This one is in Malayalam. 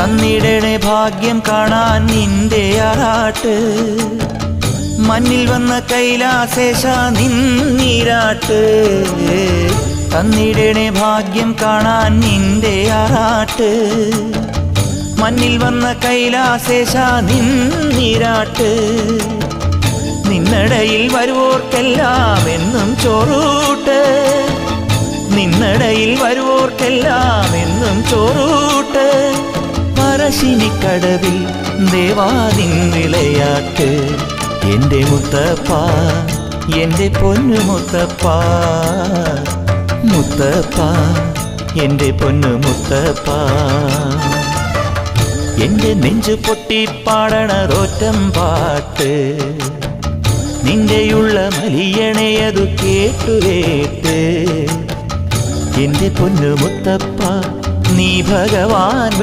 തന്നിടണേ ഭാഗ്യം കാണാൻ നിന്റെ ആറാട്ട് മണ്ണിൽ വന്ന കൈലാസേശ നിന്നീരാട്ട് തന്നിടണേ ഭാഗ്യം കാണാൻ നിന്റെ ആറാട്ട് മണ്ണിൽ വന്ന കൈലാസേശ നിന്നീരാട്ട് നിന്നടയിൽ വരുവോർക്കെല്ലാം എന്നും ചോറൂട്ട് നിന്നടയിൽ വരുവോർക്കെല്ലാം എന്നും ചോറൂട്ട് പറശ്ശിനിക്കടവിൽ ദേവാദിൻ വിളയാട്ട് എൻ്റെ മുത്തപ്പ എൻ്റെ പൊന്നു മുത്തപ്പ മുത്തപ്പ എൻ്റെ പൊന്നു മുത്തപ്പ എൻ്റെ നെഞ്ചു പൊട്ടി പാടണതൊറ്റം പാട്ട് നിന്റെയുള്ള മലിയണയതു കേട്ടുകേട്ട് എൻ്റെ പൊന്നു മുത്തപ്പ നീ ഭഗവാൻ